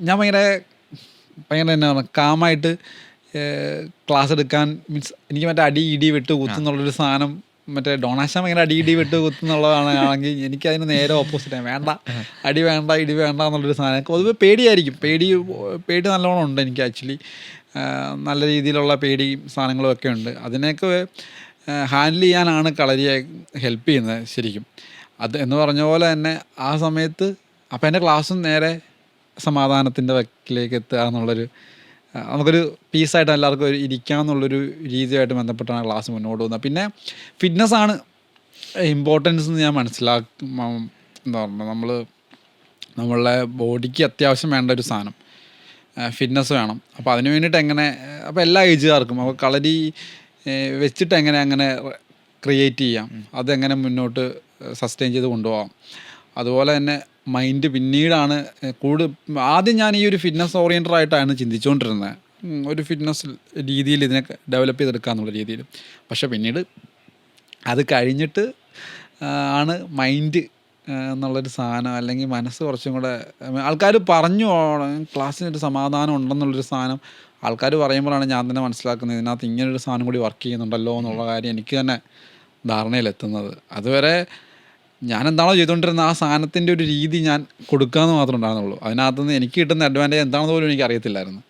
ഞാൻ ഭയങ്കര ഭയങ്കര എന്നാണ് കാമായിട്ട് ക്ലാസ് എടുക്കാൻ മീൻസ് എനിക്ക് മറ്റേ അടി ഇടി വെട്ട് കുത്തുന്നുള്ളൊരു സാധനം മറ്റേ ഡൊണേഷൻ ഭയങ്കര അടി ഇടി വെട്ട് കുത്തുന്നുള്ളതാണ് ആണെങ്കിൽ എനിക്കതിന് നേരെ ഓപ്പോസിറ്റാണ്. വേണ്ട അടി വേണ്ട ഇടി വേണ്ട എന്നുള്ളൊരു സാധനം പൊതുവെ പേടിയായിരിക്കും. പേടി നല്ലോണം ഉണ്ട് എനിക്ക് ആക്ച്വലി. നല്ല രീതിയിലുള്ള പേടിയും സാധനങ്ങളും ഒക്കെ ഉണ്ട്. അതിനെയൊക്കെ ഹാൻഡിൽ ചെയ്യാനാണ് കളരിയെ ഹെൽപ്പ് ചെയ്യുന്നത് ശരിക്കും. അത് എന്ന് പറഞ്ഞ പോലെ തന്നെ ആ സമയത്ത് അപ്പം എൻ്റെ ക്ലാസ്സും നേരെ സമാധാനത്തിൻ്റെ വക്കിലേക്ക് എത്തുക എന്നുള്ളൊരു നമുക്കൊരു പീസായിട്ട് എല്ലാവർക്കും ഇരിക്കാമെന്നുള്ളൊരു രീതിയായിട്ട് ബന്ധപ്പെട്ടാണ് ക്ലാസ് മുന്നോട്ട് പോകുന്നത്. പിന്നെ ഫിറ്റ്നസ്സാണ് ഇമ്പോർട്ടൻസ് എന്ന് ഞാൻ മനസ്സിലാക്കും. എന്താ പറയുക, നമ്മളുടെ ബോഡിക്ക് അത്യാവശ്യം വേണ്ട ഒരു സാധനം ഫിറ്റ്നസ് വേണം. അപ്പോൾ അതിന് വേണ്ടിയിട്ട് അപ്പോൾ എല്ലാ ഏജുകാർക്കും അപ്പോൾ കളരി വെച്ചിട്ട് അങ്ങനെ ക്രിയേറ്റ് ചെയ്യാം, അതെങ്ങനെ മുന്നോട്ട് സസ്റ്റെയിൻ ചെയ്ത് കൊണ്ടുപോകാം. അതുപോലെ തന്നെ മൈൻഡ് പിന്നീടാണ് ആദ്യം ഞാൻ ഈ ഒരു ഫിറ്റ്നസ് ഓറിയൻറ്റഡ് ആയിട്ടാണ് ചിന്തിച്ചുകൊണ്ടിരുന്നത്, ഒരു ഫിറ്റ്നസ് രീതിയിൽ ഇതിനെ ഡെവലപ്പ് ചെയ്തെടുക്കുക എന്നുള്ള രീതിയിൽ. പക്ഷേ പിന്നീട് അത് കഴിഞ്ഞിട്ട് ആണ് മൈൻഡ് എന്നുള്ളൊരു സാധനം, അല്ലെങ്കിൽ മനസ്സ് കുറച്ചും കൂടെ ആൾക്കാർ പറഞ്ഞു ക്ലാസ്സിനൊരു സമാധാനം ഉണ്ടെന്നുള്ളൊരു സാധനം ആൾക്കാർ പറയുമ്പോഴാണ് ഞാൻ തന്നെ മനസ്സിലാക്കുന്നത് ഇതിനകത്ത് ഇങ്ങനൊരു സാധനം കൂടി വർക്ക് ചെയ്യുന്നുണ്ടല്ലോ എന്നുള്ള കാര്യം എനിക്ക് തന്നെ ധാരണയിലെത്തുന്നത്. അതുവരെ ഞാൻ എന്താണോ ചെയ്തുകൊണ്ടിരുന്നത് ആ സാധനത്തിൻ്റെ ഒരു രീതി ഞാൻ കൊടുക്കാമെന്ന് മാത്രമേ ഉണ്ടായിരുന്നുള്ളൂ. അതിനകത്തുനിന്ന് എനിക്ക് കിട്ടുന്ന അഡ്വാൻറ്റേജ് എന്താണെന്ന് പോലും എനിക്ക് അറിയത്തില്ലായിരുന്നു.